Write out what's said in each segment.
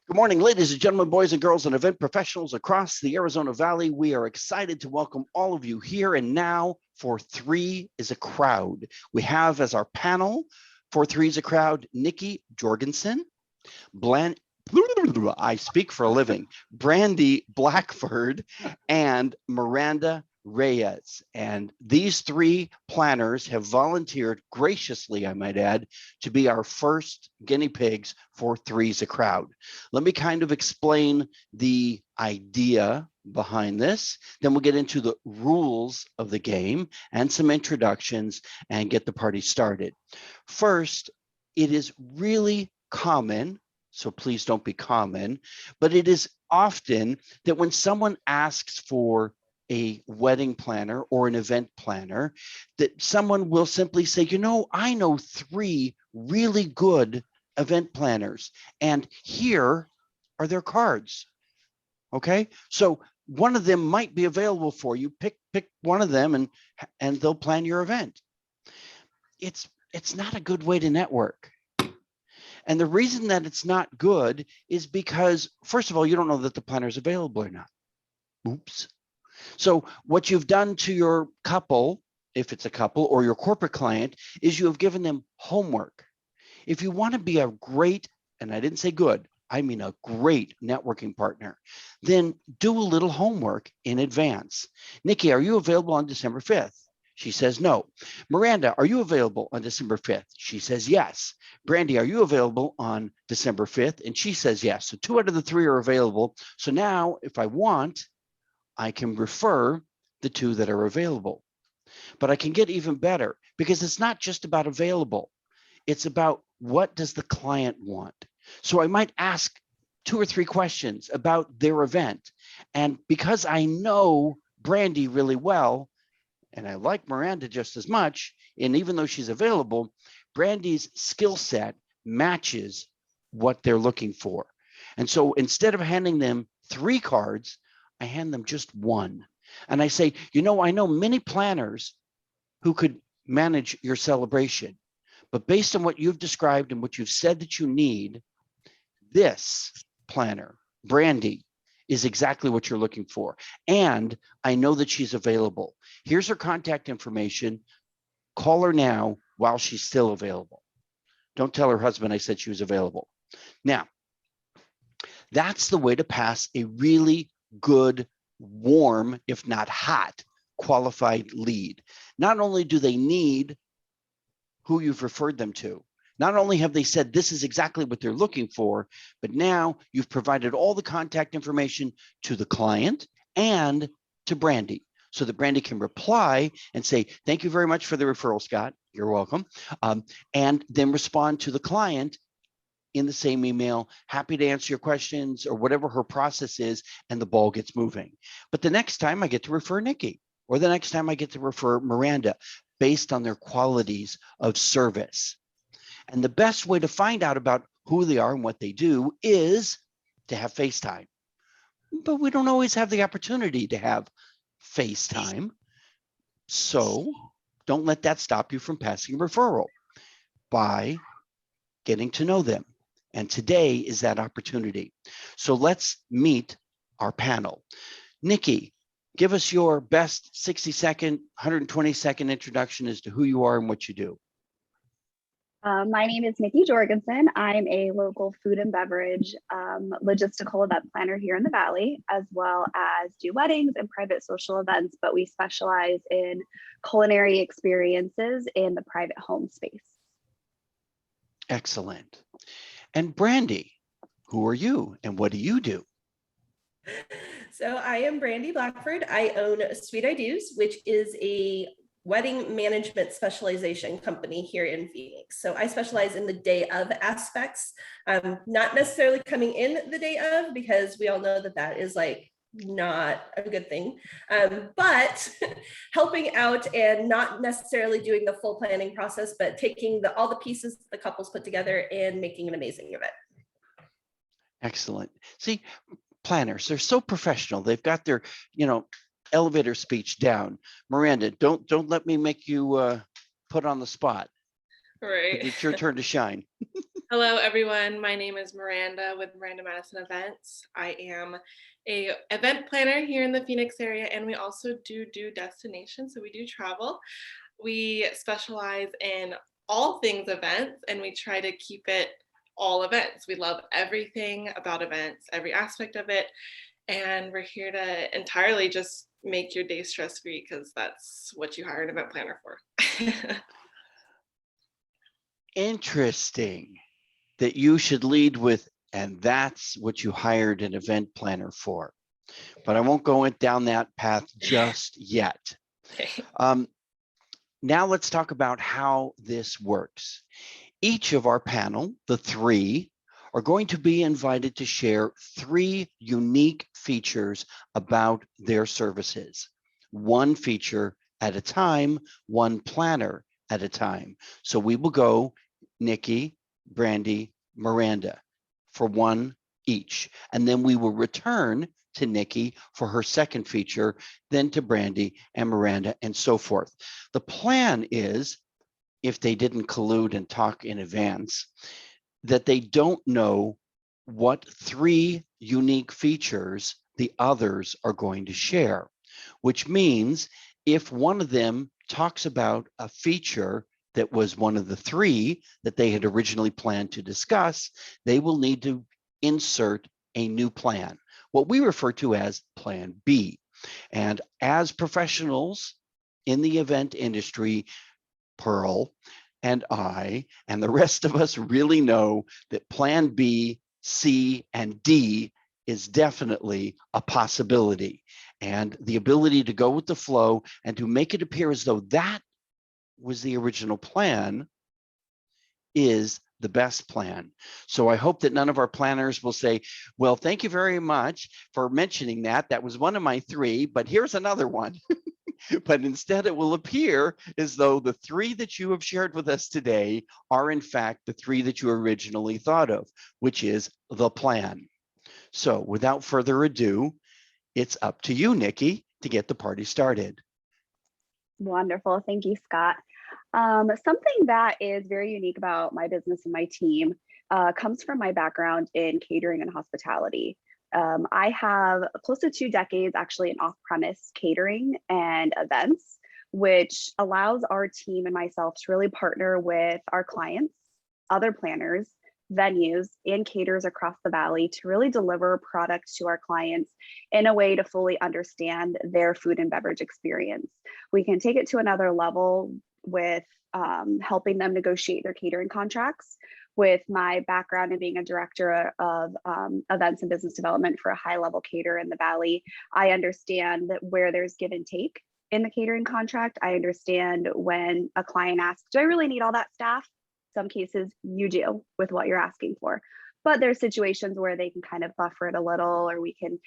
Good morning, ladies and gentlemen, boys and girls, and event professionals across the Arizona Valley. We are excited to welcome all of you here and now for 3 is a Crowd. We have as our panel for 3 is a Crowd, Niki Jorgensen, I speak for a living, Brandy Blackford, and Miranda Reyes. And these 3 planners have volunteered graciously, I might add, to be our first guinea pigs for 3 is a Crowd. Let me kind of explain the idea behind this. Then we'll get into the rules of the game and some introductions and get the party started. First, it is really common, so please don't be common, but it is often that when someone asks for a wedding planner or an event planner, that someone will simply say, you know, I know 3 really good event planners, and here are their cards. Okay, so one of them might be available for you. Pick one of them, and they'll plan your event. It's not a good way to network. And the reason that it's not good is because, first of all, you don't know that the planner is available or not. Oops. So what you've done to your couple, if it's a couple, or your corporate client, is you have given them homework. If you want to be a great, and I didn't say good, I mean a great networking partner, then do a little homework in advance. Niki, are you available on December 5th? She says no. Miranda, are you available on December 5th? She says yes. Brandy, are you available on December 5th? And she says yes. So 2 out of the 3 are available. So now if I want, I can refer the 2 that are available. But I can get even better because it's not just about available. It's about what does the client want? So I might ask 2 or 3 questions about their event. And because I know Brandy really well, and I like Miranda just as much, and even though she's available, Brandy's skill set matches what they're looking for. And so instead of handing them 3 cards, I hand them just 1. And I say, you know, I know many planners who could manage your celebration, but based on what you've described and what you've said that you need, this planner, Brandy, is exactly what you're looking for. And I know that she's available. Here's her contact information. Call her now while she's still available. Don't tell her husband I said she was available. Now, that's the way to pass a really good, warm, if not hot, qualified lead. Not only do they need who you've referred them to, not only have they said this is exactly what they're looking for, but now you've provided all the contact information to the client and to Brandy so that Brandy can reply and say, thank you very much for the referral, Scott. You're welcome. And then respond to the client in the same email, happy to answer your questions or whatever her process is, and the ball gets moving. But the next time I get to refer Niki, or the next time I get to refer Miranda based on their qualities of service. And the best way to find out about who they are and what they do is to have FaceTime. But we don't always have the opportunity to have FaceTime. So don't let that stop you from passing a referral by getting to know them. And today is that opportunity. So let's meet our panel. Niki, give us your best 60-second, 120-second introduction as to who you are and what you do. My name is Niki Jorgensen. I'm a local food and beverage logistical event planner here in the Valley, as well as do weddings and private social events, but we specialize in culinary experiences in the private home space. Excellent. And Brandy, who are you and what do you do? So I am Brandy Blackford. I own Sweet I Do's, which is a wedding management specialization company here in Phoenix. So I specialize in the day of aspects, not necessarily coming in the day of, because we all know that that is like not a good thing, but helping out and not necessarily doing the full planning process, but taking all the pieces the couples put together and making an amazing event. Excellent. See, planners, they're so professional. They've got their, elevator speech down. Miranda, don't let me make you put on the spot. Right. It's your turn to shine. Hello, everyone. My name is Miranda with Miranda Madison Events. I am a event planner here in the Phoenix area, and we also do destinations, so we do travel. We specialize in all things events, and we try to keep it all events. We love everything about events, every aspect of it, and we're here to entirely just make your day stress-free because that's what you hire an event planner for. Interesting that you should lead with, and that's what you hired an event planner for. But I won't go down that path just yet. Okay. Now let's talk about how this works. Each of our panel, the three, are going to be invited to share 3 unique features about their services. One feature at a time, one planner at a time. So we will go Niki, Brandy, Miranda for one each. And then we will return to Niki for her second feature, then to Brandy and Miranda, and so forth. The plan is, if they didn't collude and talk in advance, that they don't know what 3 unique features the others are going to share, which means if one of them talks about a feature that was one of the 3 that they had originally planned to discuss, they will need to insert a new plan, what we refer to as Plan B. And as professionals in the event industry, Pearl and I and the rest of us really know that Plan B, C, and D is definitely a possibility. And the ability to go with the flow and to make it appear as though that was the original plan is the best plan. So I hope that none of our planners will say, well, thank you very much for mentioning that. That was one of my 3, but here's another one. But instead it will appear as though the 3 that you have shared with us today are in fact the 3 that you originally thought of, which is the plan. So without further ado, it's up to you, Niki, to get the party started. Wonderful. Thank you, Scott. Something that is very unique about my business and my team comes from my background in catering and hospitality. I have close to 2 decades actually in off-premise catering and events, which allows our team and myself to really partner with our clients, other planners, venues, and caterers across the valley to really deliver products to our clients in a way to fully understand their food and beverage experience. We can take it to another level with helping them negotiate their catering contracts. With my background in being a director of events and business development for a high-level caterer in the Valley, I understand that where there's give and take in the catering contract. I understand when a client asks, do I really need all that staff? Some cases you do with what you're asking for. But there's situations where they can kind of buffer it a little, or we can,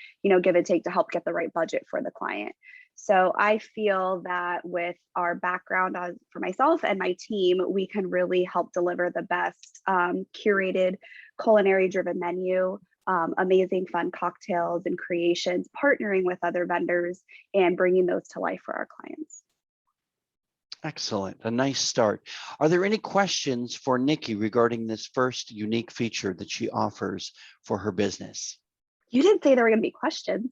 give and take to help get the right budget for the client. So I feel that with our background for myself and my team, we can really help deliver the best curated culinary driven menu, amazing fun cocktails and creations, partnering with other vendors and bringing those to life for our clients. Excellent, a nice start. Are there any questions for Niki regarding this first unique feature that she offers for her business? You didn't say there were going to be questions.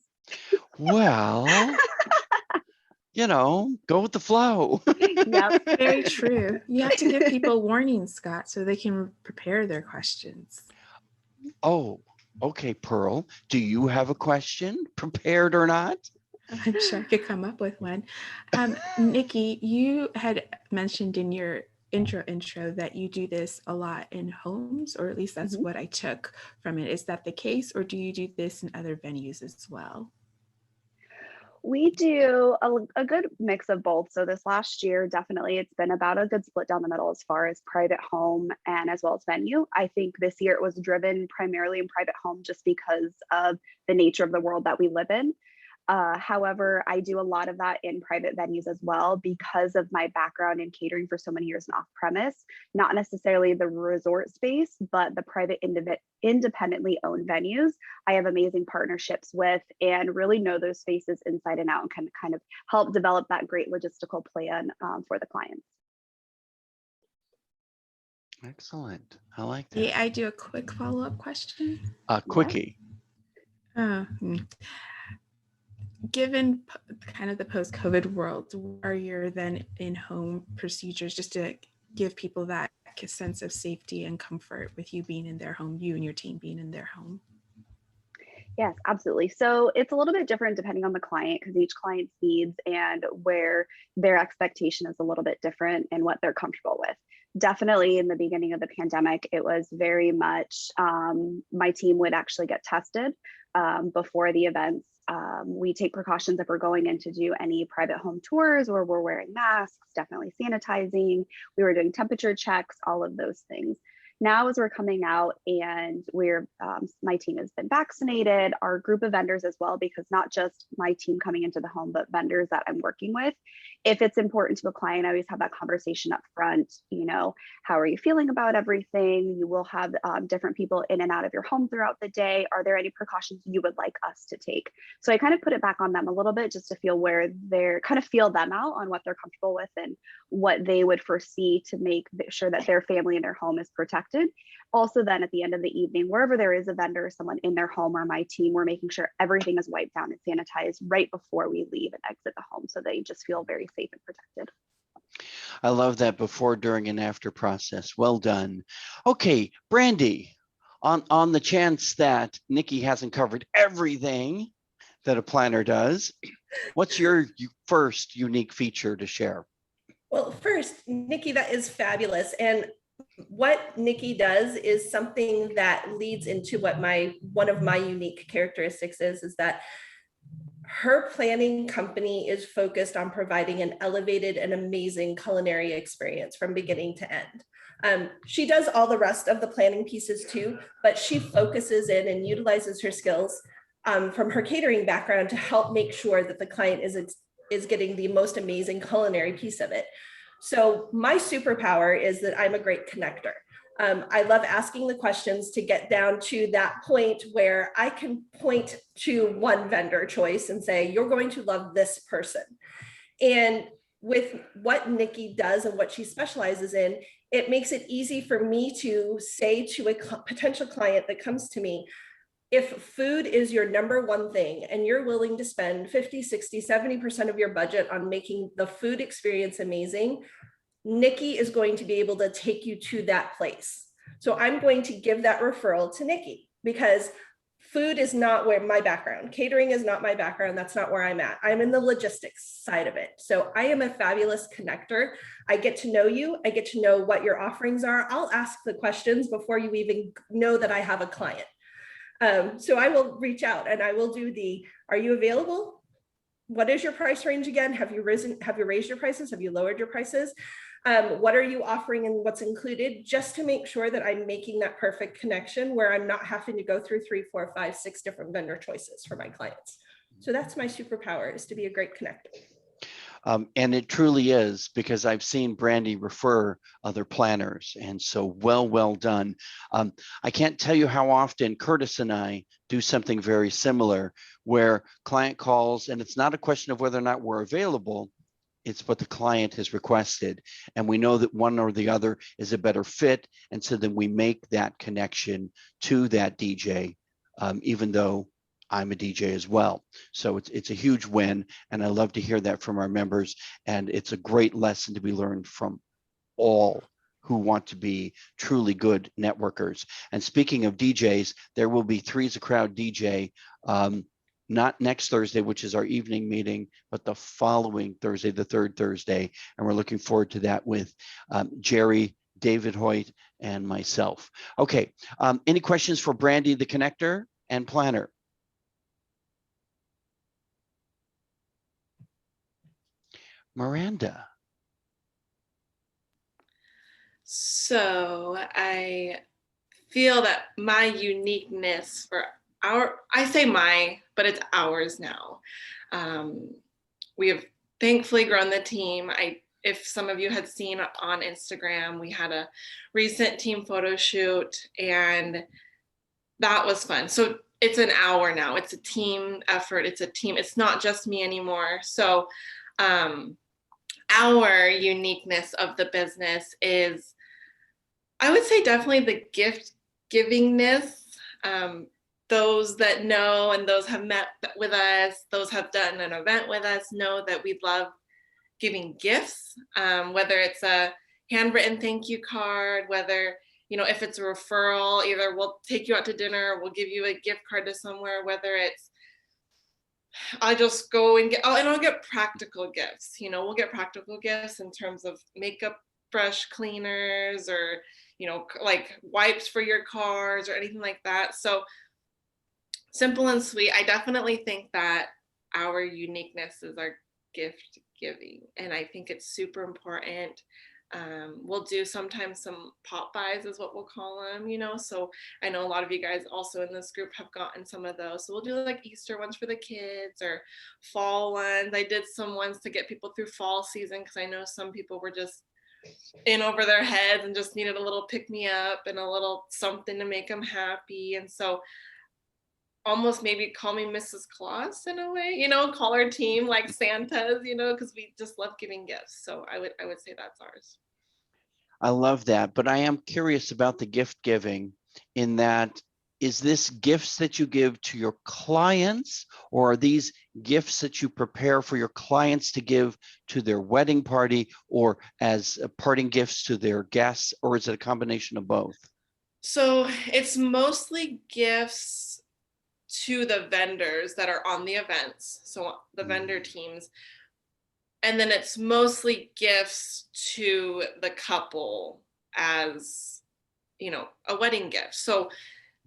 Well, go with the flow. Yep. Very true. You have to give people warnings, Scott, so they can prepare their questions. Oh, okay, Pearl. Do you have a question, prepared or not? I'm sure I could come up with one. Niki, you had mentioned in your intro that you do this a lot in homes, or at least that's what I took from it. Is that the case, or do you do this in other venues as well? We do a good mix of both. So this last year, definitely, it's been about a good split down the middle as far as private home and as well as venue. I think this year it was driven primarily in private home just because of the nature of the world that we live in. However, I do a lot of that in private venues as well because of my background in catering for so many years in off-premise, not necessarily the resort space, but the private independently owned venues. I have amazing partnerships with and really know those spaces inside and out and can kind of help develop that great logistical plan for the clients. Excellent. I like May that. I do a quick follow-up question? Quickie. Uh, hmm. Given kind of the post-COVID world, what are your then in-home procedures just to give people that sense of safety and comfort with you being in their home, you and your team being in their home? Yes, absolutely. So it's a little bit different depending on the client because each client's needs and where their expectation is a little bit different and what they're comfortable with. Definitely in the beginning of the pandemic, it was very much my team would actually get tested before the events. We take precautions if we're going in to do any private home tours or we're wearing masks, definitely sanitizing. We were doing temperature checks, all of those things. Now, as we're coming out and my team has been vaccinated, our group of vendors as well, because not just my team coming into the home, but vendors that I'm working with. If it's important to the client, I always have that conversation up front. How are you feeling about everything? You will have different people in and out of your home throughout the day. Are there any precautions you would like us to take? So I kind of put it back on them a little bit just to feel feel them out on what they're comfortable with and what they would foresee to make sure that their family and their home is protected. Also, then at the end of the evening, wherever there is a vendor or someone in their home or my team, we're making sure everything is wiped down and sanitized right before we leave and exit the home so they just feel very safe and protected. I love that before, during, and after process. Well done. Okay, Brandy, on the chance that Niki hasn't covered everything that a planner does, what's your first unique feature to share? Well, first, Niki, that is fabulous. And what Niki does is something that leads into what one of my unique characteristics is that her planning company is focused on providing an elevated and amazing culinary experience from beginning to end. She does all the rest of the planning pieces too, but she focuses in and utilizes her skills from her catering background to help make sure that the client is getting the most amazing culinary piece of it. So my superpower is that I'm a great connector. I love asking the questions to get down to that point where I can point to one vendor choice and say, you're going to love this person. And with what Niki does and what she specializes in, it makes it easy for me to say to a potential client that comes to me, if food is your number one thing and you're willing to spend 50, 60, 70% of your budget on making the food experience amazing, Niki is going to be able to take you to that place. So I'm going to give that referral to Niki because food is not where my background, catering is not my background. That's not where I'm at. I'm in the logistics side of it. So I am a fabulous connector. I get to know you. I get to know what your offerings are. I'll ask the questions before you even know that I have a client. So I will reach out and I will do are you available? What is your price range again? Have you raised your prices? Have you lowered your prices? What are you offering and what's included, just to make sure that I'm making that perfect connection where I'm not having to go through 3, 4, 5, 6 different vendor choices for my clients. So that's my superpower, is to be a great connector. And it truly is, because I've seen Brandy refer other planners, and so well done. I can't tell you how often Curtis and I do something very similar, where client calls, and it's not a question of whether or not we're available, it's what the client has requested. And we know that one or the other is a better fit. And so then we make that connection to that DJ, even though I'm a DJ as well. So it's a huge win. And I love to hear that from our members. And it's a great lesson to be learned from all who want to be truly good networkers. And speaking of DJs, there will be 3's a Crowd DJ, not next Thursday, which is our evening meeting, but the following Thursday, the third Thursday. And we're looking forward to that with Jerry, David Hoyt, and myself. Okay, any questions for Brandy, the connector and planner? Miranda. So I feel that my uniqueness for I say my, but it's ours now. We have thankfully grown the team. If some of you had seen on Instagram, we had a recent team photo shoot, and that was fun. So it's an hour now. It's a team effort. It's a team. It's not just me anymore. So our uniqueness of the business is I would say definitely the gift givingness. Those that know and those have met with us, those have done an event with us, know that we love giving gifts, whether it's a handwritten thank you card, whether, if it's a referral, either we'll take you out to dinner, we'll give you a gift card to somewhere, whether it's I just go and I'll get practical gifts. We'll get practical gifts in terms of makeup brush cleaners or, like wipes for your cars or anything like that. So simple and sweet. I definitely think that our uniqueness is our gift giving. And I think it's super important. We'll do sometimes some pop buys is what we'll call them, so I know a lot of you guys also in this group have gotten some of those, so we'll do like Easter ones for the kids or fall ones. I did some ones to get people through fall season because I know some people were just in over their heads and just needed a little pick me up and a little something to make them happy. And so almost maybe call me Mrs. Claus in a way, call our team like Santas, because we just love giving gifts. So I would say that's ours. I love that, but I am curious about the gift giving in that, is this gifts that you give to your clients, or are these gifts that you prepare for your clients to give to their wedding party or as parting gifts to their guests, or is it a combination of both? So it's mostly gifts to the vendors that are on the events, so the vendor teams, and then it's mostly gifts to the couple as a wedding gift. So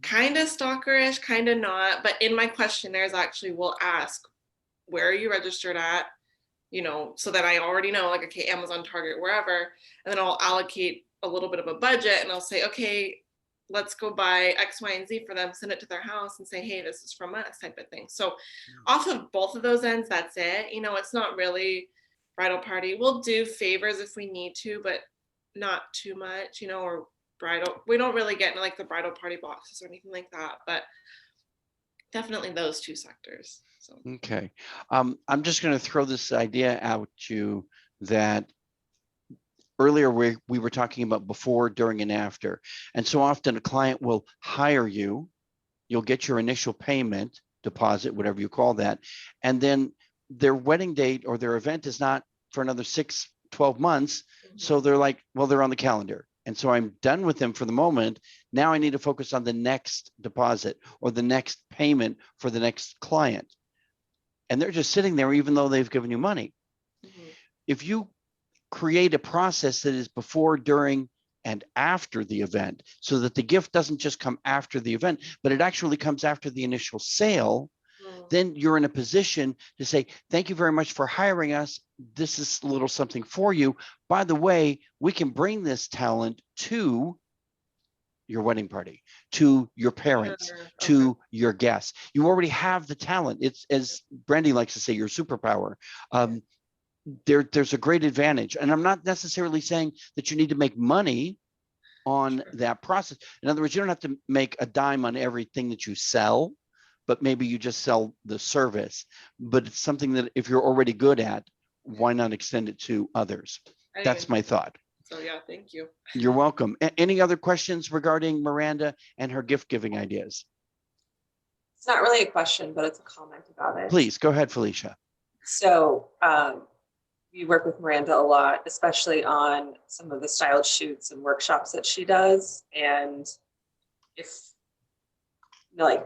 kind of stalkerish, kind of not, but in my questionnaires actually we'll ask, where are you registered at, so that I already know, like, okay, Amazon, Target, wherever, and then I'll allocate a little bit of a budget and I'll say, okay, let's go buy X, Y, and Z for them, send it to their house and say, hey, this is from us, type of thing. So off of both of those ends, that's it. It's not really bridal party. We'll do favors if we need to, but not too much, or bridal. We don't really get into like the bridal party boxes or anything like that, but definitely those two sectors. So Okay. I'm just going to throw this idea out to you that earlier we were talking about before, during, and after. And so often a client will hire you, you'll get your initial payment, deposit, whatever you call that, and then their wedding date or their event is not for another 6-12 months. So they're like, well, they're on the calendar. And so I'm done with them for the moment. Now I need to focus on the next deposit or the next payment for the next client. And they're just sitting there even though they've given you money. If you create a process that is before, during, and after the event, so that the gift doesn't just come after the event, but it actually comes after the initial sale, then you're in a position to say, thank you very much for hiring us. This is a little something for you. By the way, we can bring this talent to your wedding party, to your parents, to your guests. You already have the talent. It's, as Brandy likes to say, your superpower. There's a great advantage. And I'm not necessarily saying that you need to make money on that process. In other words, you don't have to make a dime on everything that you sell, but maybe you just sell the service. But it's something that if you're already good at, why not extend it to others? That's my thought. So yeah, thank you. You're welcome. Any other questions regarding Miranda and her gift giving ideas? It's not really a question, but it's a comment about it. Please go ahead, Felicia. So we work with Miranda a lot, especially on some of the styled shoots and workshops that she does. And if like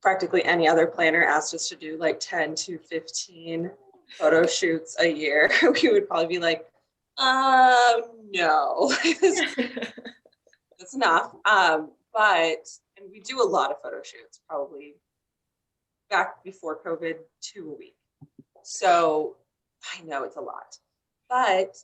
practically any other planner asked us to do like 10 to 15 photo shoots a year, we would probably be like, no, that's enough. And we do a lot of photo shoots, probably back before COVID, 2 a week. So I know it's a lot, but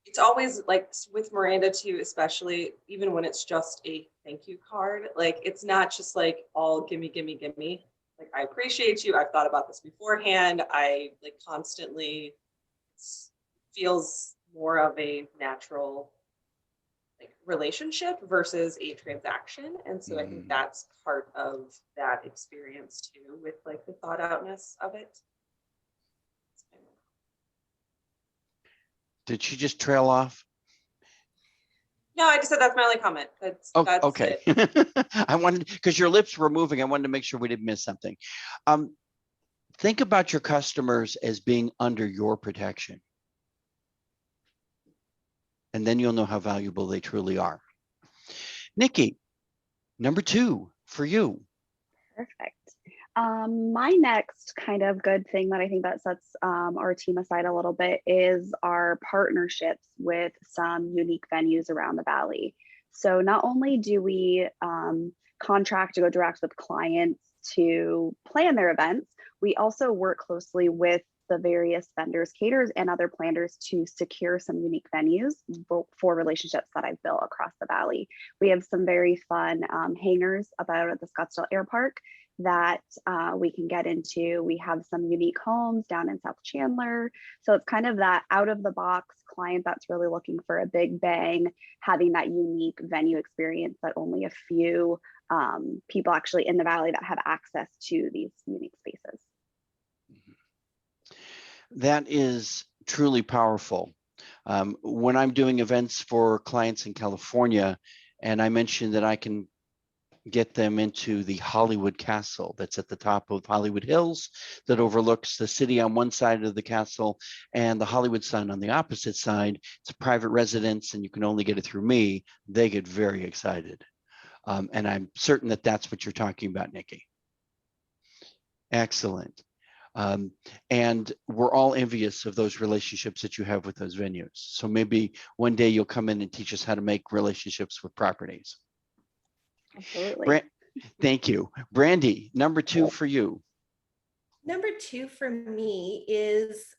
it's always like with Miranda too, especially even when it's just a thank you card, like it's not just like all gimme, gimme, gimme. Like, I appreciate you. I've thought about this beforehand. I like constantly feels more of a natural like relationship versus a transaction. And so I think that's part of that experience too, with like the thought outness of it. Did she just trail off? No, I just said that's my only comment. That's Okay. it. I wanted, because your lips were moving, I wanted to make sure we didn't miss something. Think about your customers as being under your protection. And then you'll know how valuable they truly are. Niki, number 2 for you. Perfect. My next kind of good thing that I think that sets our team aside a little bit is our partnerships with some unique venues around the Valley. So not only do we contract to go direct with clients to plan their events, we also work closely with the various vendors, caterers, and other planners to secure some unique venues for relationships that I've built across the Valley. We have some very fun hangars about at the Scottsdale Air Park that we can get into. We have some unique homes down in South Chandler. So it's kind of that out of the box client that's really looking for a big bang, having that unique venue experience that only a few people actually in the Valley that have access to these unique spaces. That is truly powerful. When I'm doing events for clients in California, and I mentioned that I can get them into the Hollywood Castle that's at the top of Hollywood Hills that overlooks the city on one side of the castle and the Hollywood sign on the opposite side. It's a private residence and you can only get it through me. They get very excited. And I'm certain that that's what you're talking about, Niki. Excellent. And we're all envious of those relationships that you have with those venues. So maybe one day you'll come in and teach us how to make relationships with properties. Absolutely. Thank you. Brandy, number 2 for you. Number 2 for me is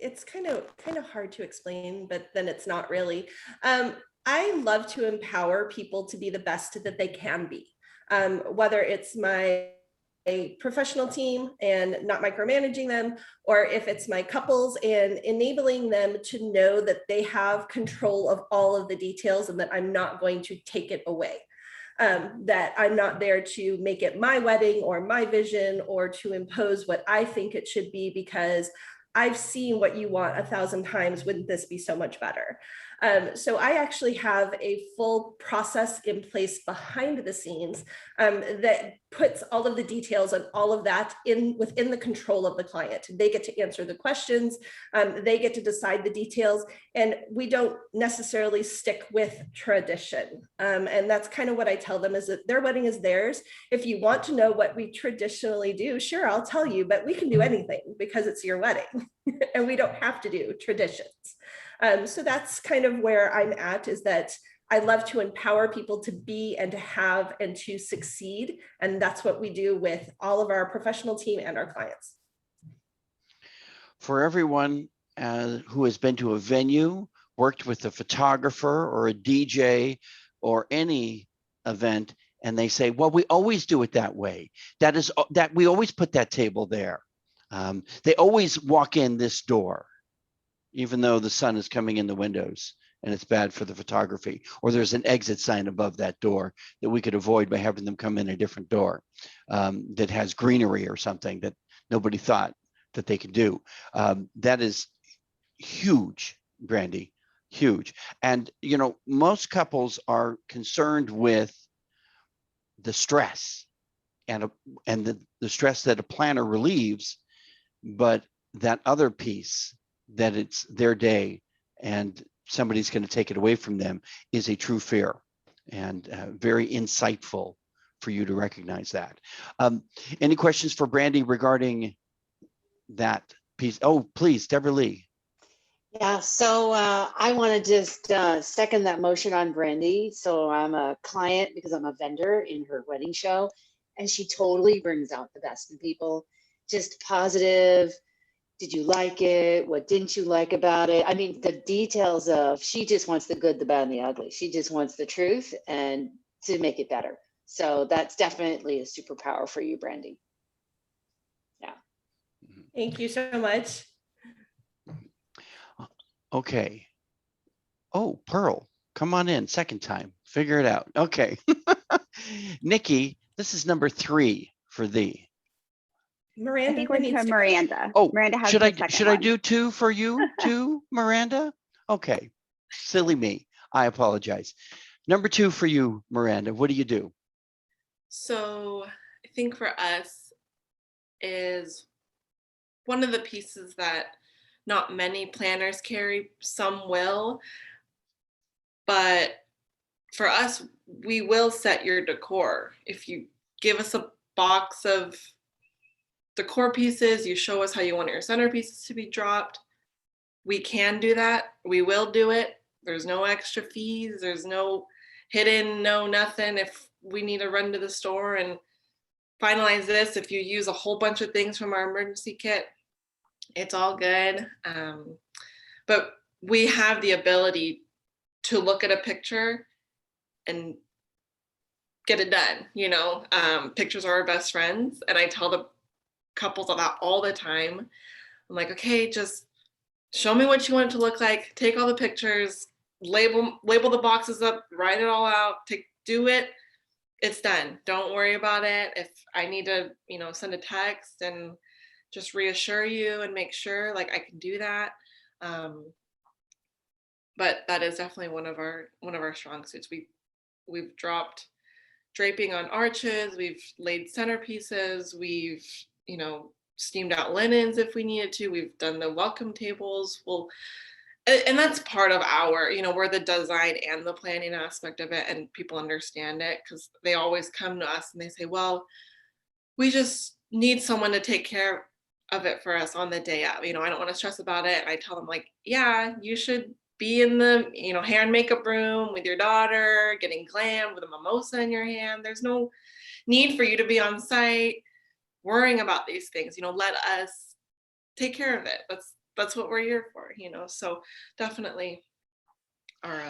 it's kind of hard to explain, but then it's not really. I love to empower people to be the best that they can be, whether it's my professional team and not micromanaging them, or if it's my couples and enabling them to know that they have control of all of the details and that I'm not going to take it away. That I'm not there to make it my wedding or my vision or to impose what I think it should be because I've seen what you want 1,000 times. Wouldn't this be so much better? So I actually have a full process in place behind the scenes that puts all of the details and all of that within the control of the client. They get to answer the questions, they get to decide the details, and we don't necessarily stick with tradition. And that's kind of what I tell them is that their wedding is theirs. If you want to know what we traditionally do, sure, I'll tell you, but we can do anything because it's your wedding and we don't have to do traditions. So that's kind of where I'm at, is that I love to empower people to be and to have and to succeed. And that's what we do with all of our professional team and our clients. For everyone who has been to a venue, worked with a photographer or a DJ or any event, and they say, well, we always do it that way. That we always put that table there. They always walk in this door, even though the sun is coming in the windows and it's bad for the photography, or there's an exit sign above that door that we could avoid by having them come in a different door that has greenery or something that nobody thought that they could do. That is huge, Brandy, huge. And, you know, most couples are concerned with the stress and the stress that a planner relieves, but that other piece, that it's their day and somebody's going to take it away from them, is a true fear, and very insightful for you to recognize that. Any questions for Brandy regarding that piece? Oh, please, Deborah Lee. Yeah, so I want to just second that motion on Brandy. So I'm a client because I'm a vendor in her wedding show, and she totally brings out the best in people. Just positive. Did you like it? What didn't you like about it? I mean, the details of, she just wants the good, the bad, and the ugly. She just wants the truth and to make it better. So that's definitely a superpower for you, Brandy. Yeah. Thank you so much. Okay. Oh, Pearl, come on in, second time. Figure it out. Okay. Niki, this is number 3 for thee. Miranda, I think we're to needs to go. Miranda. Oh, Miranda has should the I second one. do 2 for you too, Miranda? Okay, silly me. I apologize. Number 2 for you, Miranda. What do you do? So I think for us is one of the pieces that not many planners carry, some will, but for us, we will set your decor. If you give us a box of decor pieces, you show us how you want your centerpieces to be dropped, we can do that. We will do it. There's no extra fees. There's no hidden, no nothing. If we need to run to the store and finalize this, if you use a whole bunch of things from our emergency kit, it's all good. But we have the ability to look at a picture and get it done. Pictures are our best friends. And I tell the couples that all the time. I'm like, okay, just show me what you want it to look like. Take all the pictures, label the boxes up, write it all out, do it. It's done. Don't worry about it. If I need to, send a text and just reassure you and make sure, like, I can do that. But that is definitely one of our strong suits. We've dropped draping on arches. We've laid centerpieces. We've, steamed out linens if we needed to. We've done the welcome tables. And that's part of we're the design and the planning aspect of it, and people understand it because they always come to us and they say, well, we just need someone to take care of it for us on the day of. I don't want to stress about it. And I tell them, like, yeah, you should be in the, hair and makeup room with your daughter, getting glam with a mimosa in your hand. There's no need for you to be on site worrying about these things. Let us take care of it. That's what we're here for, so definitely our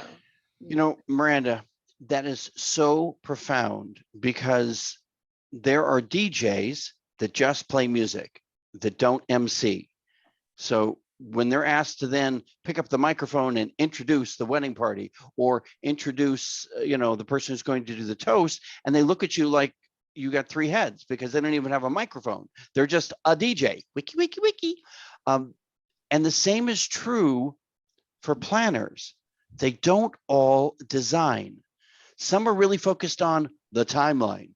Miranda, that is so profound because there are DJs that just play music, that don't MC. So when they're asked to then pick up the microphone and introduce the wedding party or introduce, the person who's going to do the toast, and they look at you like you got 3 heads because they don't even have a microphone. They're just a DJ. Wiki, wiki, wiki. And the same is true for planners. They don't all design. Some are really focused on the timeline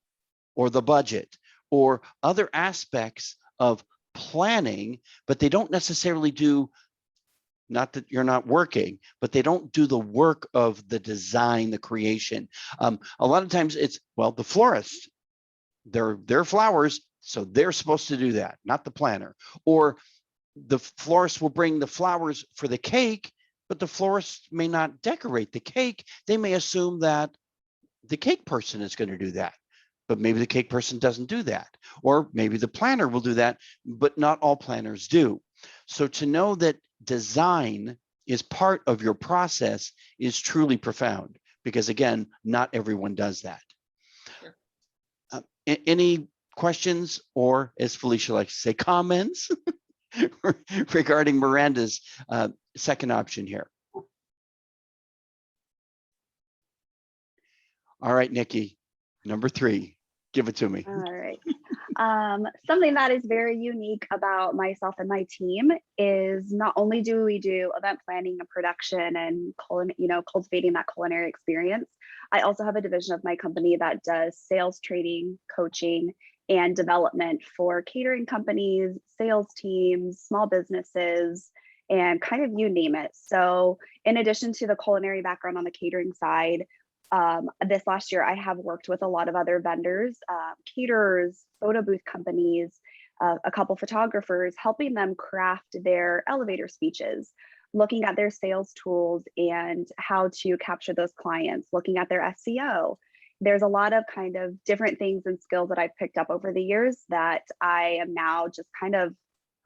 or the budget or other aspects of planning, but they don't necessarily do, not that you're not working, but they don't do the work of the design, the creation. A lot of times it's, well, the florist, they're flowers, so they're supposed to do that, not the planner. Or the florist will bring the flowers for the cake, but the florist may not decorate the cake. They may assume that the cake person is going to do that, but maybe the cake person doesn't do that. Or maybe the planner will do that, but not all planners do. So to know that design is part of your process is truly profound because, again, not everyone does that. Sure. Any questions or, as Felicia likes to say, comments regarding Miranda's second option here? All right, Niki, number 3, give it to me. All right. Something that is very unique about myself and my team is not only do we do event planning and production and cultivating that culinary experience, I also have a division of my company that does sales training, coaching, and development for catering companies, sales teams, small businesses, and kind of you name it. So in addition to the culinary background on the catering side, this last year, I have worked with a lot of other vendors, caterers, photo booth companies, a couple photographers, helping them craft their elevator speeches, looking at their sales tools and how to capture those clients, looking at their SEO. There's a lot of kind of different things and skills that I've picked up over the years that I am now just kind of,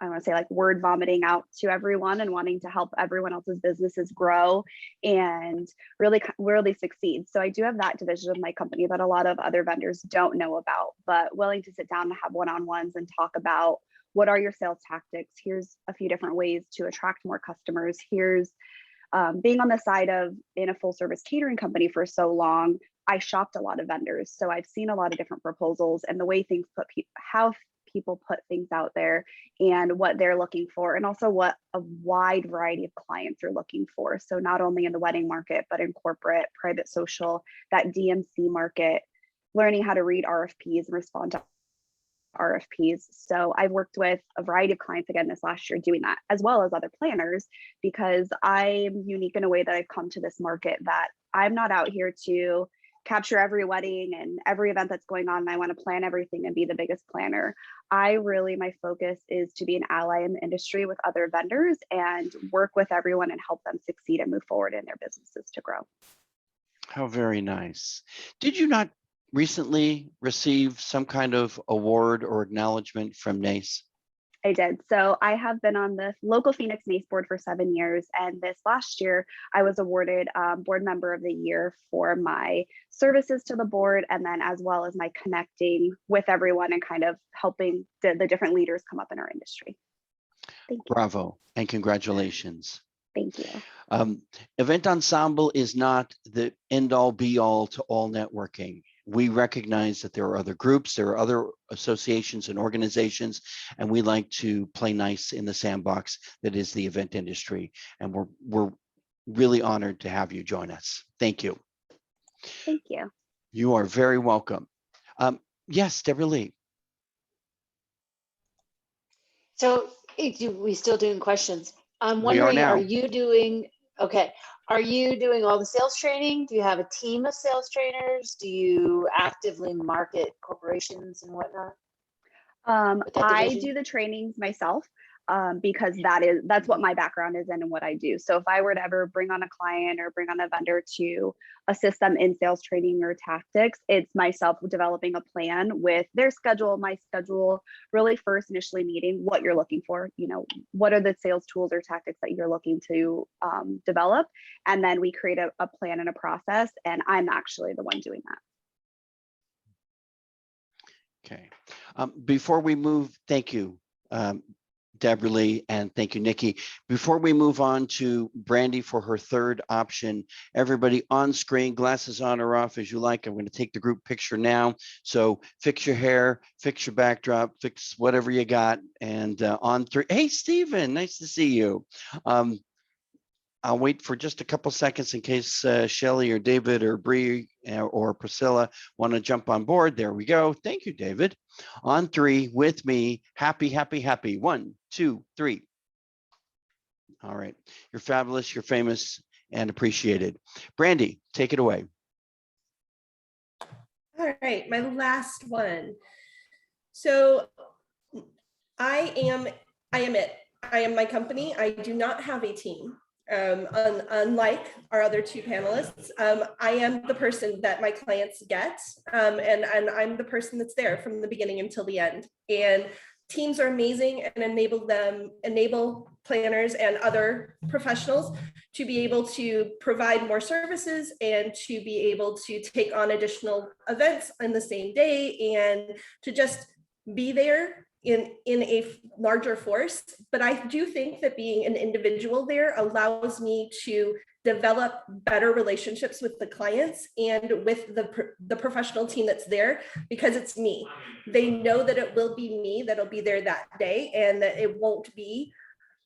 I want to say, like, word vomiting out to everyone and wanting to help everyone else's businesses grow and really succeed. So I do have that division of my company that a lot of other vendors don't know about, but willing to sit down and have one-on-ones and talk about what are your sales tactics. Here's a few different ways to attract more customers. Here's being on the side of in a full service catering company for so long, I shopped a lot of vendors. So I've seen a lot of different proposals and the way things how people put things out there and what they're looking for, and also what a wide variety of clients are looking for. So not only in the wedding market, but in corporate, private social, that DMC market, learning how to read RFPs and respond to RFPs. So I've worked with a variety of clients again this last year doing that, as well as other planners, because I'm unique in a way that I've come to this market that I'm not out here to capture every wedding and every event that's going on, and I want to plan everything and be the biggest planner. My focus is to be an ally in the industry with other vendors and work with everyone and help them succeed and move forward in their businesses to grow. How very nice. Did you not recently receive some kind of award or acknowledgement from NACE? I did. So I have been on the local Phoenix NACE board for 7 years. And this last year, I was awarded board member of the year for my services to the board, and then as well as my connecting with everyone and kind of helping the different leaders come up in our industry. Thank you. Bravo and congratulations. Thank you. Event Ensemble is not the end all be all to all networking. We recognize that there are other groups, there are other associations and organizations, and we like to play nice in the sandbox that is the event industry. And we're really honored to have you join us. Thank you. Thank you. You are very welcome. Yes, Deborah Lee. So we still doing questions? I'm We are wondering, now. are you doing all the sales training? Do you have a team of sales trainers? Do you actively market corporations and whatnot? I do the trainings myself because that's what my background is in and what I do. So if I were to ever bring on a client or bring on a vendor to assist them in sales training or tactics, it's myself developing a plan with their schedule, my schedule, really first initially meeting what you're looking for, what are the sales tools or tactics that you're looking to develop. And then we create a plan and a process, and I'm actually the one doing that. Okay. Before we move, thank you, Deborah Lee, and thank you, Niki. Before we move on to Brandy for her third option, everybody on screen, glasses on or off as you like. I'm going to take the group picture now. So fix your hair, fix your backdrop, fix whatever you got. And on three, hey, Stephen, nice to see you. I'll wait for just a couple seconds in case Shelly or David or Bree or Priscilla want to jump on board. There we go. Thank you, David. On three with me. Happy, happy, happy. 1, 2, 3. All right. You're fabulous. You're famous and appreciated. Brandy, take it away. All right. My last one. So I am it. I am my company. I do not have a team. Unlike our other two panelists, I am the person that my clients get, and I'm the person that's there from the beginning until the end. And teams are amazing and enable planners and other professionals to be able to provide more services and to be able to take on additional events in the same day and to just be there in a larger force. But I do think that being an individual there allows me to develop better relationships with the clients and with the professional team that's there, because it's me. They know that it will be me that'll be there that day, and that it won't be,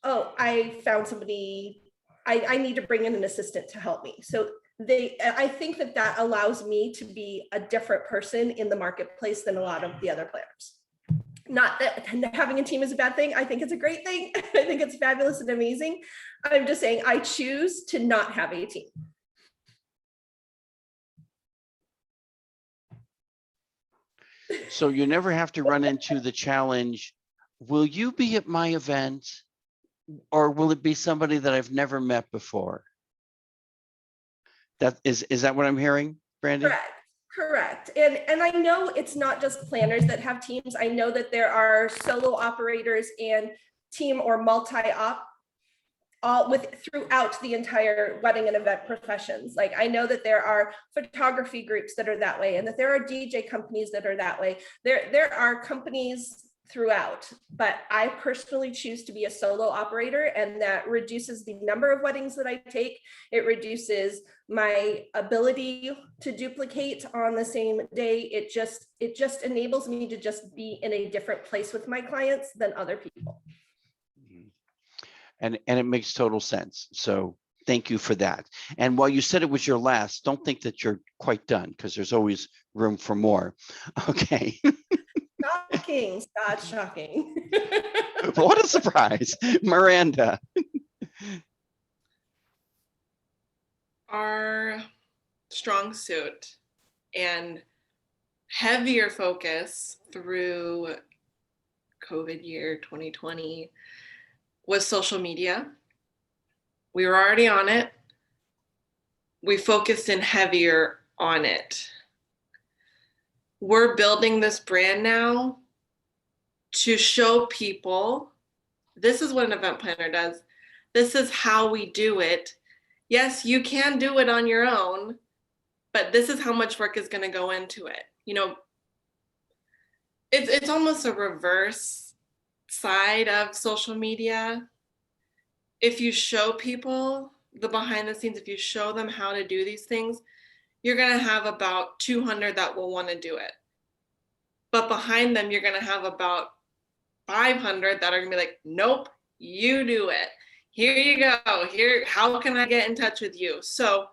oh, I found somebody, I need to bring in an assistant to help me. So I think that allows me to be a different person in the marketplace than a lot of the other planners. Not that having a team is a bad thing. I think it's a great thing. I think it's fabulous and amazing. I'm just saying I choose to not have a team. So you never have to run into the challenge, will you be at my event or will it be somebody that I've never met before? Is that what I'm hearing, Brandy? Correct. And I know it's not just planners that have teams. I know that there are solo operators and team or multi-op throughout the entire wedding and event professions. Like I know that there are photography groups that are that way, and that there are DJ companies that are that way. There are companies throughout, but I personally choose to be a solo operator, and that reduces the number of weddings that I take. It reduces my ability to duplicate on the same day. It just enables me to just be in a different place with my clients than other people. And it makes total sense. So thank you for that. And while you said it was your last, don't think that you're quite done, because there's always room for more. Okay. Shocking, Scott, shocking. What a surprise. Miranda. Our strong suit and heavier focus through COVID year 2020 was social media. We were already on it. We focused in heavier on it. We're building this brand now to show people this is what an event planner does. This is how we do it. Yes, you can do it on your own, but this is how much work is going to go into it. You know, it's almost a reverse side of social media. If you show people the behind the scenes, if you show them how to do these things, you're going to have about 200 that will want to do it. But behind them, you're going to have about 500 that are going to be like, nope, you do it. Here you go. Here, how can I get in touch with you? So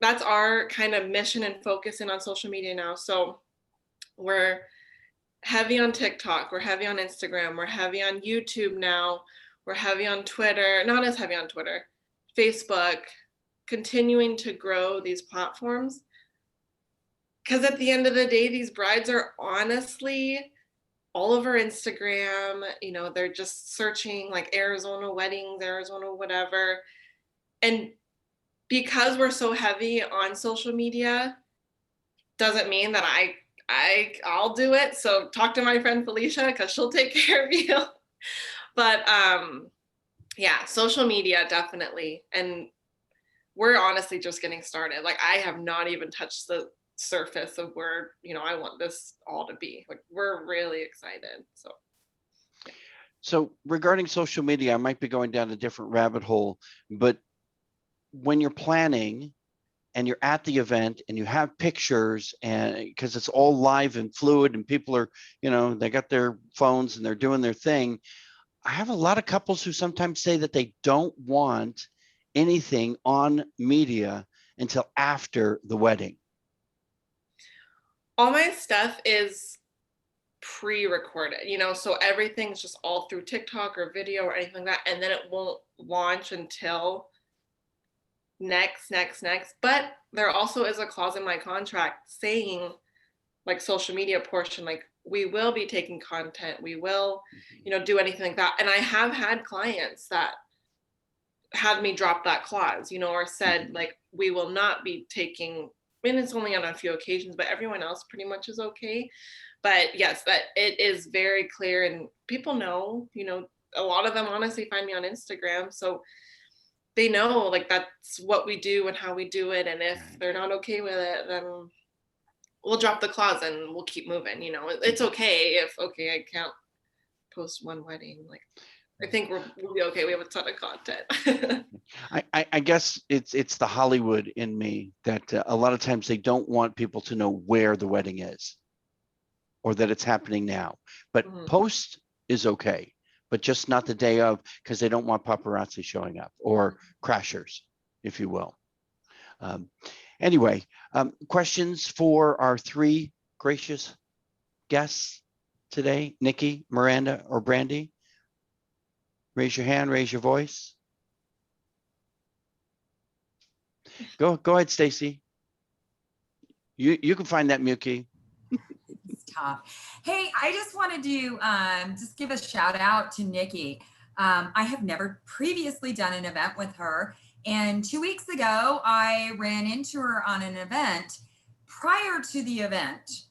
that's our kind of mission and focusing on social media now. So we're heavy on TikTok. We're heavy on Instagram. We're heavy on YouTube now. We're heavy on Twitter, not as heavy on Twitter, Facebook, continuing to grow these platforms. Because at the end of the day, these brides are honestly all over Instagram. You know, they're just searching like Arizona weddings, Arizona whatever. And because we're so heavy on social media, doesn't mean that I'll do it. So talk to my friend Felicia, because she'll take care of you. But yeah, social media definitely. And we're honestly just getting started. Like, I have not even touched the surface of where, you know, I want this all to be. Like, we're really excited. So yeah. So regarding social media, I might be going down a different rabbit hole, but when you're planning and you're at the event and you have pictures, and because it's all live and fluid and people are, you know, they got their phones and they're doing their thing. I have a lot of couples who sometimes say that they don't want anything on media until after the wedding. All my stuff is pre-recorded, you know, so everything's just all through TikTok or video or anything like that, and then it won't launch until next. But there also is a clause in my contract saying, like, social media portion, like, we will be taking content, we will, you know, do anything like that. And I have had clients that had me drop that clause, you know, or said, like, we will not be taking, I mean, it's only on a few occasions, but everyone else pretty much is okay. But yes, that it is very clear, and people know, you know, a lot of them honestly find me on Instagram. So they know, like, that's what we do and how we do it. And if they're not okay with it, then we'll drop the clause and we'll keep moving. You know, it's okay if, okay, I can't post one wedding. Like, I think we'll be okay. We have a ton of content. I guess it's the Hollywood in me that a lot of times they don't want people to know where the wedding is or that it's happening now. But post is okay, but just not the day of, because they don't want paparazzi showing up or crashers, if you will. Anyway, questions for our three gracious guests today? Niki, Miranda, or Brandy? Raise your hand, raise your voice. Go ahead, Stacy. You can find that mute key. It's tough. Hey, I just wanted to just give a shout out to Niki. I have never previously done an event with her. And 2 weeks ago, I ran into her on an event prior to the event.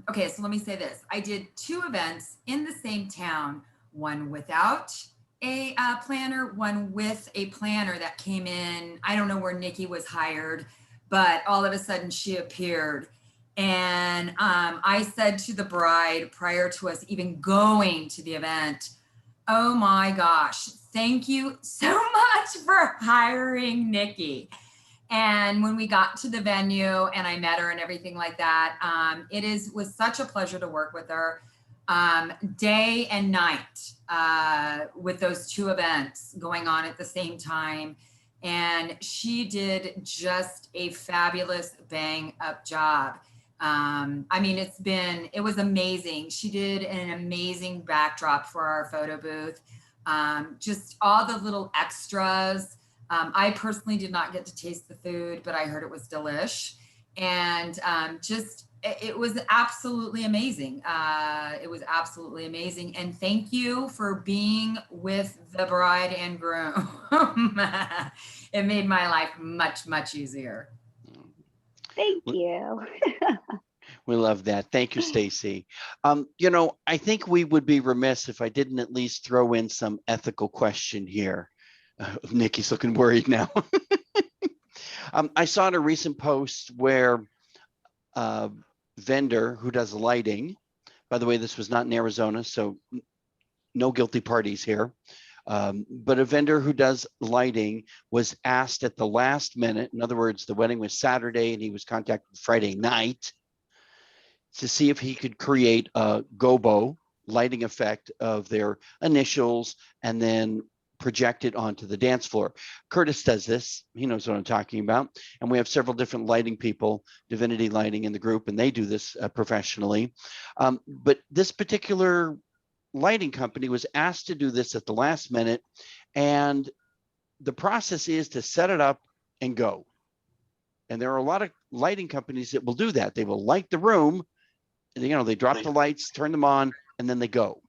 Okay, so let me say this. I did 2 events in the same town, one without a planner, one with a planner that came in. I don't know where Niki was hired, but all of a sudden she appeared. And I said to the bride prior to us even going to the event, oh my gosh, thank you so much for hiring Niki. And when we got to the venue and I met her and everything like that, was such a pleasure to work with her day and night with those two events going on at the same time. And she did just a fabulous bang up job. I mean, it was amazing. She did an amazing backdrop for our photo booth. Just all the little extras. I personally did not get to taste the food, but I heard it was delish. And it was absolutely amazing. It was absolutely amazing. And thank you for being with the bride and groom. It made my life much, much easier. Thank you. We love that. Thank you, Stacy. I think we would be remiss if I didn't at least throw in some ethical question here. Nikki's looking worried now. I saw in a recent post where a vendor who does lighting, by the way, this was not in Arizona, so no guilty parties here, but a vendor who does lighting was asked at the last minute, in other words, the wedding was Saturday and he was contacted Friday night to see if he could create a gobo lighting effect of their initials and then project it onto the dance floor. Curtis does this. He knows what I'm talking about. And we have several different lighting people, Divinity Lighting in the group, and they do this professionally. But this particular lighting company was asked to do this at the last minute. And the process is to set it up and go. And there are a lot of lighting companies that will do that. They will light the room, and, they drop the lights, turn them on, and then they go.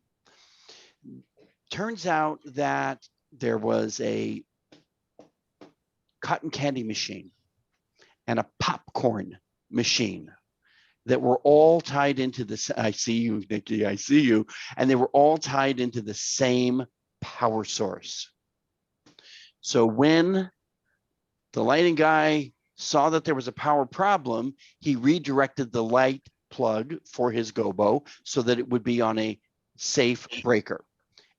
Turns out that there was a cotton candy machine and a popcorn machine that were all tied into this. I see you, Nikki, I see you. And they were all tied into the same power source. So when the lighting guy saw that there was a power problem, he redirected the light plug for his gobo so that it would be on a safe breaker.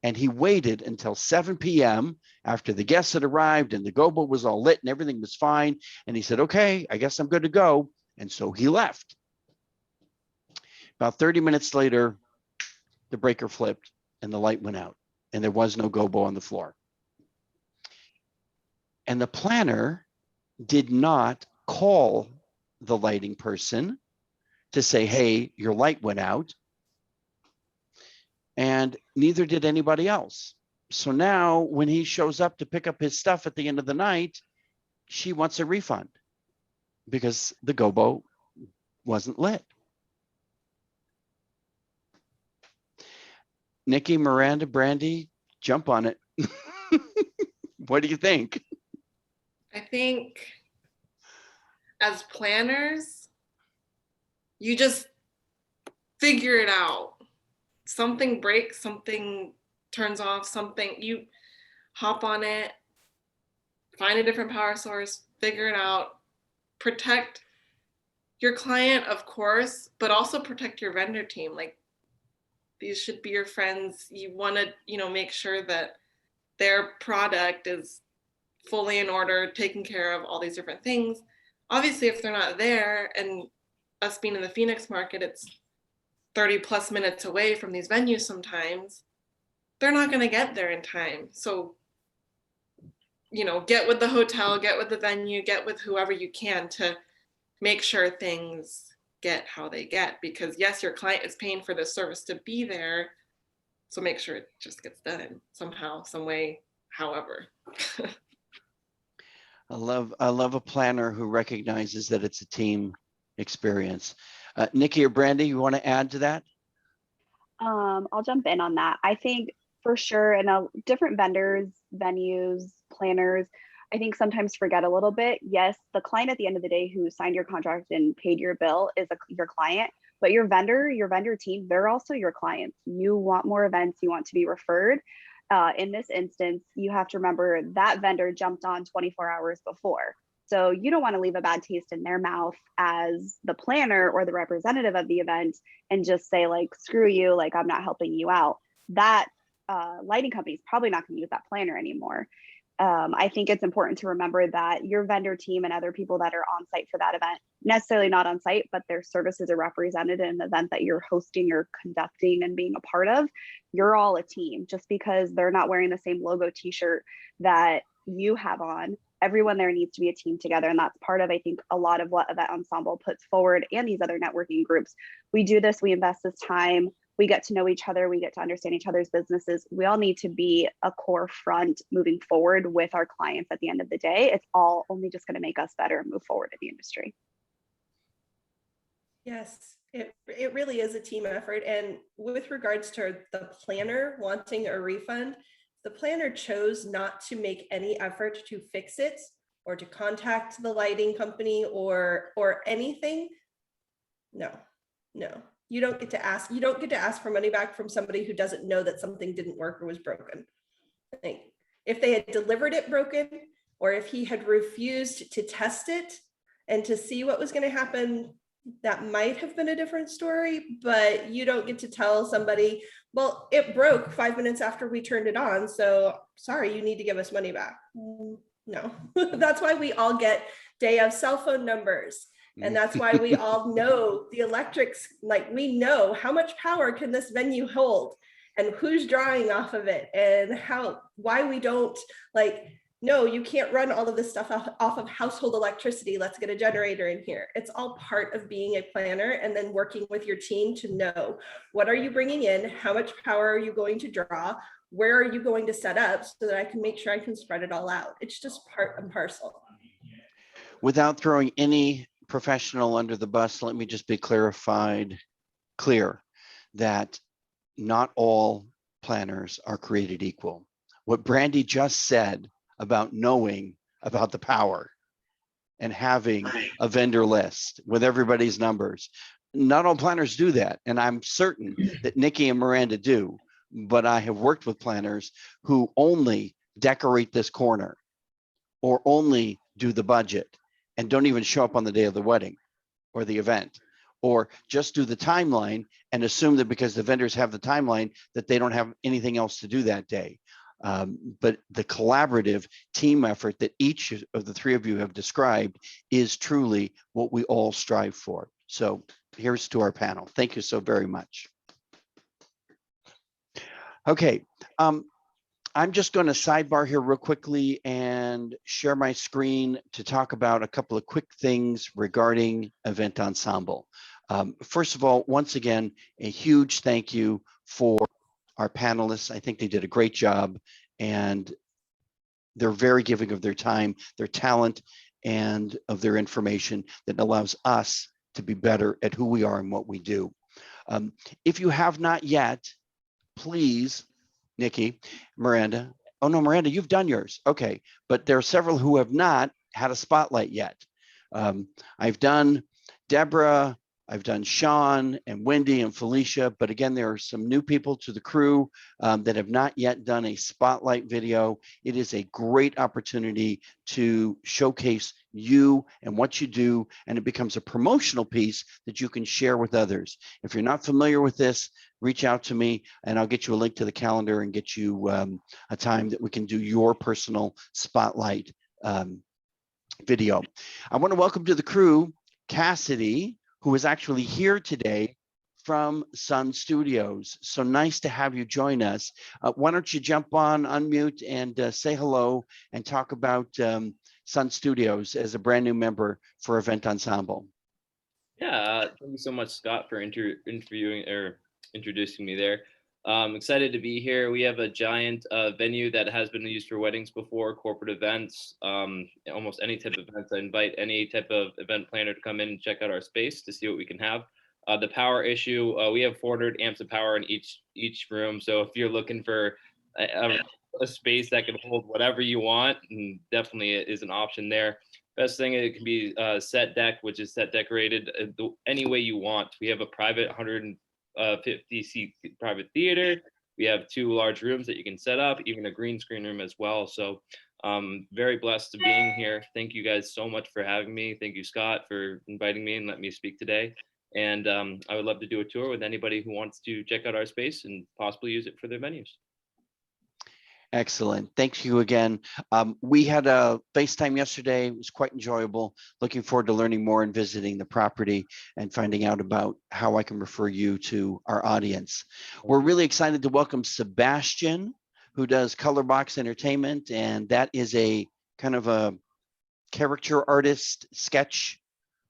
And he waited until 7 p.m. after the guests had arrived and the gobo was all lit and everything was fine. And he said, okay, I guess I'm good to go. And so he left. About 30 minutes later, the breaker flipped and the light went out and there was no gobo on the floor. And the planner did not call the lighting person to say, hey, your light went out. And neither did anybody else. So now when he shows up to pick up his stuff at the end of the night, she wants a refund because the gobo wasn't lit. Niki, Miranda, Brandy, jump on it. What do you think? I think as planners, you just figure it out. Something breaks, something turns off, you hop on it, find a different power source, figure it out, protect your client, of course, but also protect your vendor team. Like, these should be your friends. You want to, make sure that their product is fully in order, taking care of all these different things. Obviously, if they're not there, and us being in the Phoenix market, it's 30 plus minutes away from these venues sometimes, they're not going to get there in time. So, get with the hotel, get with the venue, get with whoever you can to make sure things get how they get. Because yes, your client is paying for this service to be there. So make sure it just gets done somehow, some way, however. I love a planner who recognizes that it's a team experience. Niki or Brandy, you want to add to that? I'll jump in on that. I think for sure, and different vendors, venues, planners, I think sometimes forget a little bit. Yes, the client at the end of the day who signed your contract and paid your bill is your client, but your vendor team, they're also your clients. You want more events, you want to be referred. In this instance, you have to remember that vendor jumped on 24 hours before. So you don't want to leave a bad taste in their mouth as the planner or the representative of the event and just say like, screw you, like I'm not helping you out. That lighting company is probably not going to use that planner anymore. I think it's important to remember that your vendor team and other people that are on site for that event, necessarily not on site, but their services are represented in an event that you're hosting or conducting and being a part of, you're all a team. Just because they're not wearing the same logo t-shirt that you have on, everyone there needs to be a team together. And that's part of, I think, a lot of what Event Ensemble puts forward and these other networking groups. We do this, we invest this time, we get to know each other, we get to understand each other's businesses. We all need to be a core front moving forward with our clients at the end of the day. It's all only just going to make us better and move forward in the industry. Yes, it really is a team effort. And with regards to the planner wanting a refund, the planner chose not to make any effort to fix it or to contact the lighting company or anything. No. You don't get to ask. You don't get to ask for money back from somebody who doesn't know that something didn't work or was broken. I think if they had delivered it broken, or if he had refused to test it and to see what was going to happen, that might have been a different story. But you don't get to tell somebody, well, it broke 5 minutes after we turned it on, so sorry, you need to give us money back. No. That's why we all get day of cell phone numbers. And that's why we all know the electrics, like we know how much power can this venue hold and who's drawing off of it and why we don't like, no, you can't run all of this stuff off of household electricity. Let's get a generator in here. It's all part of being a planner and then working with your team to know what are you bringing in, how much power are you going to draw, where are you going to set up so that I can make sure I can spread it all out. It's just part and parcel. Without throwing any professional under the bus, let me just be clear that not all planners are created equal. What Brandy just said about knowing about the power and having a vendor list with everybody's numbers, not all planners do that. And I'm certain that Niki and Miranda do, but I have worked with planners who only decorate this corner or only do the budget and don't even show up on the day of the wedding or the event, or just do the timeline and assume that because the vendors have the timeline that they don't have anything else to do that day. But the collaborative team effort that each of the three of you have described is truly what we all strive for. So here's to our panel. Thank you so very much. Okay. I'm just going to sidebar here real quickly and share my screen to talk about a couple of quick things regarding Event Ensemble. First of all, once again, a huge thank you for our panelists. I think they did a great job and they're very giving of their time, their talent, and of their information that allows us to be better at who we are and what we do. If you have not yet, please, Niki, Miranda. Oh no, Miranda, you've done yours. Okay, but there are several who have not had a spotlight yet. I've done Deborah, I've done Sean and Wendy and Felicia, but again, there are some new people to the crew that have not yet done a spotlight video. It is a great opportunity to showcase you and what you do, and it becomes a promotional piece that you can share with others. If you're not familiar with this, reach out to me and I'll get you a link to the calendar and get you a time that we can do your personal spotlight video. I want to welcome to the crew Cassidy, who is actually here today from Sun Studios. So nice to have you join us. Why don't you jump on, unmute, and say hello and talk about Sun Studios as a brand new member for Event Ensemble. Yeah, thank you so much, Scott, for interviewing or introducing me there. I'm excited to be here. We have a giant venue that has been used for weddings before, corporate events, almost any type of events. I invite any type of event planner to come in and check out our space to see what we can have. The power issue, we have 400 amps of power in each room. So if you're looking for a space that can hold whatever you want, definitely is an option there. Best thing, it can be set deck, which is set decorated any way you want. We have a private 150-seat private theater. We have 2 large rooms that you can set up, even a green screen room as well. So Very blessed to being here. Thank you guys so much for having me. Thank you, Scott, for inviting me and letting me speak today. And I would love to do a tour with anybody who wants to check out our space and possibly use it for their venues. Excellent. Thank you again. We had a FaceTime yesterday. It was quite enjoyable. Looking forward to learning more and visiting the property and finding out about how I can refer you to our audience. We're really excited to welcome Sebastian, who does Color Box Entertainment, and that is a kind of a caricature artist sketch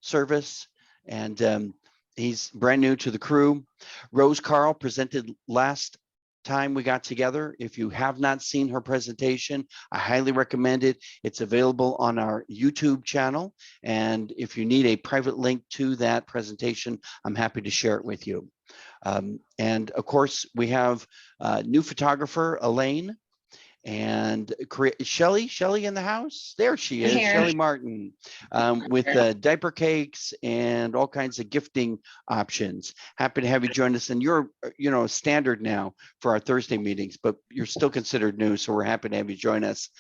service. And he's brand new to the crew. Rose Carl presented last time we got together. If you have not seen her presentation, I highly recommend it. It's available on our YouTube channel. And if you need a private link to that presentation, I'm happy to share it with you. And of course, we have a new photographer, Elaine, and Shelly in the house. There she is, Shelly Martin, with diaper cakes and all kinds of gifting options. Happy to have you join us. And you're, standard now for our Thursday meetings, but you're still considered new, so we're happy to have you join us.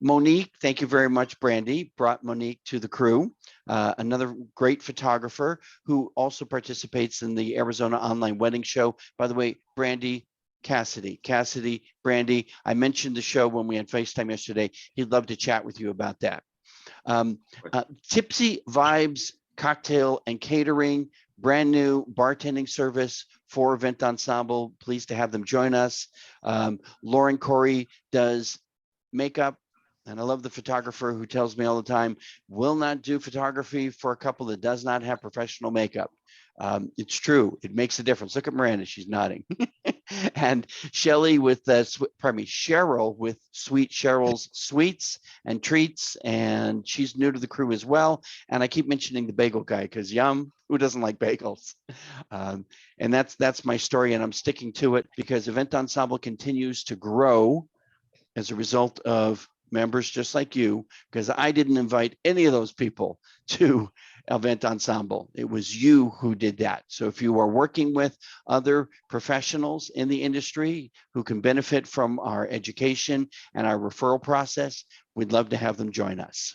Monique, thank you very much. Brandy brought Monique to the crew. Another great photographer who also participates in the Arizona Online Wedding Show. By the way, Brandy, Cassidy, Brandy, I mentioned the show when we had FaceTime yesterday. He'd love to chat with you about that. Tipsy Vibes Cocktail and Catering, brand new bartending service for Event Ensemble. Pleased to have them join us. Lauren Corey does makeup. And I love the photographer who tells me all the time, will not do photography for a couple that does not have professional makeup. It's true. It makes a difference. Look at Miranda. She's nodding. And Cheryl with Sweet Cheryl's Sweets and Treats. And she's new to the crew as well. And I keep mentioning the bagel guy because yum, who doesn't like bagels? And that's my story. And I'm sticking to it because Event Ensemble continues to grow as a result of members just like you, because I didn't invite any of those people to Event Ensemble. It was you who did that. So if you are working with other professionals in the industry who can benefit from our education and our referral process, we'd love to have them join us.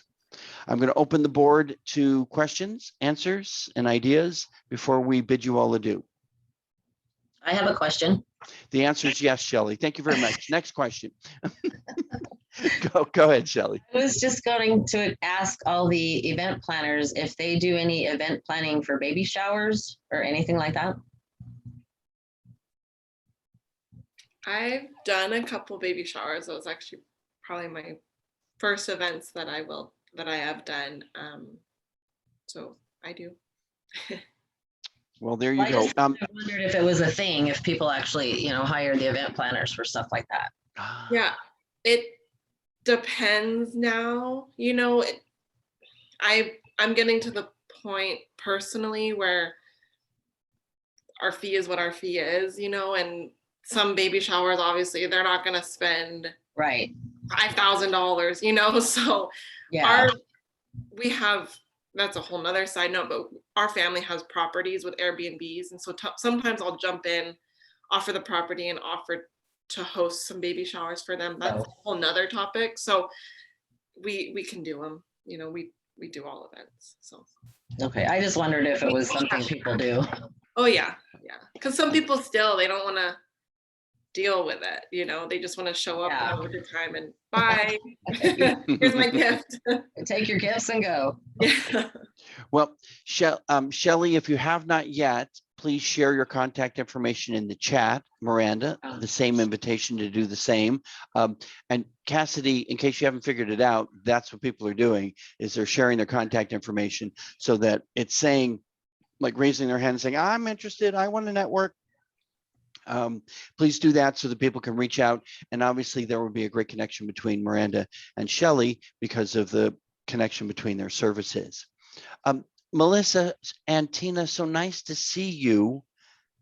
I'm going to open the board to questions, answers, and ideas before we bid you all adieu. I have a question. The answer is yes, Shelley. Thank you very much. Next question. Go ahead, Shelley. I was just going to ask all the event planners if they do any event planning for baby showers or anything like that. I've done a couple baby showers. That was actually probably my first events that I have done. So I do. Well, there you go. I wondered if it was a thing, if people actually, hire the event planners for stuff like that. Yeah, it depends now. I'm getting to the point personally where our fee is what our fee is, and some baby showers, obviously, they're not going to spend right $5,000, so yeah. We have, that's a whole nother side note, but our family has properties with Airbnbs. And so sometimes I'll jump in, offer the property and offer to host some baby showers for them. That's a whole nother topic. So we can do them, we do all events. So. Okay. I just wondered if it was something people do. Oh yeah. Yeah. Cause some people still, they don't want to deal with it. They just want to show up and have a good time and bye. Here's my gift. Take your gifts and go. Yeah. Well, Shelley, if you have not yet, please share your contact information in the chat. Miranda, the same invitation to do the same. And Cassidy, in case you haven't figured it out, that's what people are doing, is they're sharing their contact information so that it's saying, like raising their hand and saying, I'm interested, I want to network. Please do that so that people can reach out. And obviously there will be a great connection between Miranda and Shelley because of the connection between their services. Melissa and Tina, so nice to see you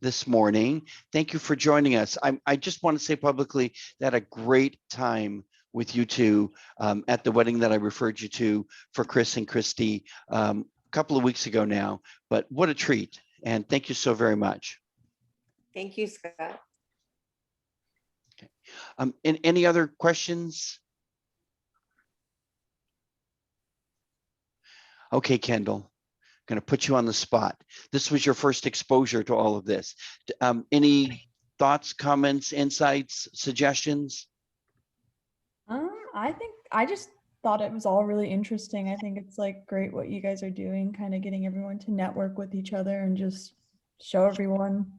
this morning. Thank you for joining us. I just want to say publicly that a great time with you two at the wedding that I referred you to for Chris and Christy a couple of weeks ago now, but what a treat. And thank you so very much. Thank you, Scott. Okay. And any other questions Okay, Kendall, going to put you on the spot. This was your first exposure to all of this. Any thoughts, comments, insights, suggestions? I think I just thought it was all really interesting. I think it's like great what you guys are doing, kind of getting everyone to network with each other and just show everyone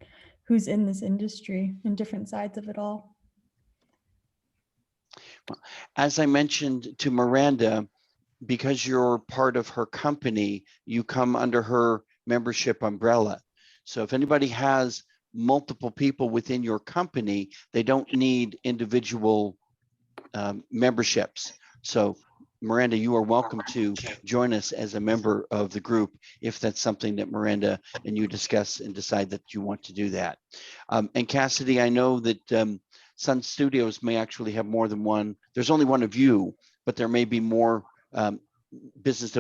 who's in this industry and different sides of it all. Well, as I mentioned to Miranda, because you're part of her company, you come under her membership umbrella. So if anybody has multiple people within your company, they don't need individual memberships. So Miranda, you are welcome to join us as a member of the group if that's something that Miranda and you discuss and decide that you want to do that. And Cassidy, I know that Sun Studios may actually have more than one. There's only one of you, but there may be more business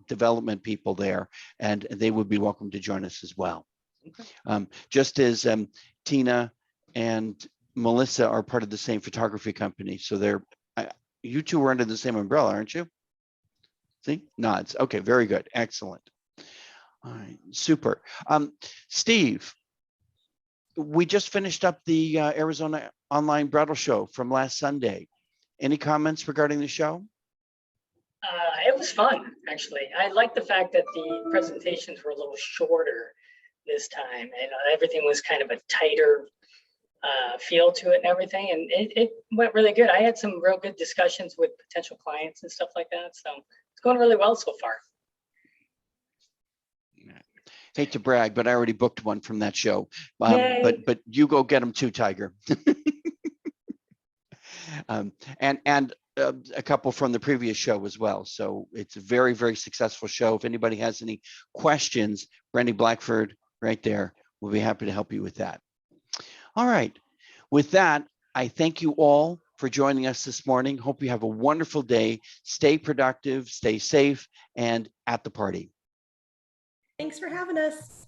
development people there, and they would be welcome to join us as well. Okay. Just as Tina and Melissa are part of the same photography company, so they're you two are under the same umbrella, aren't you? See, nods. Okay, very good, excellent. All right, super. Steve, we just finished up the Arizona Online Bridal Show from last Sunday. Any comments regarding the show? It was fun, actually. I like the fact that the presentations were a little shorter this time, and everything was kind of a tighter feel to it and everything, and it went really good. I had some real good discussions with potential clients and stuff like that, so it's going really well so far. Hate to brag, but I already booked one from that show. But you go get them too, Tiger. And a couple from the previous show as well. So it's a very, very successful show. If anybody has any questions, Brandy Blackford right there, we'll be happy to help you with that. All right. With that, I thank you all for joining us this morning. Hope you have a wonderful day. Stay productive, stay safe, and at the party. Thanks for having us.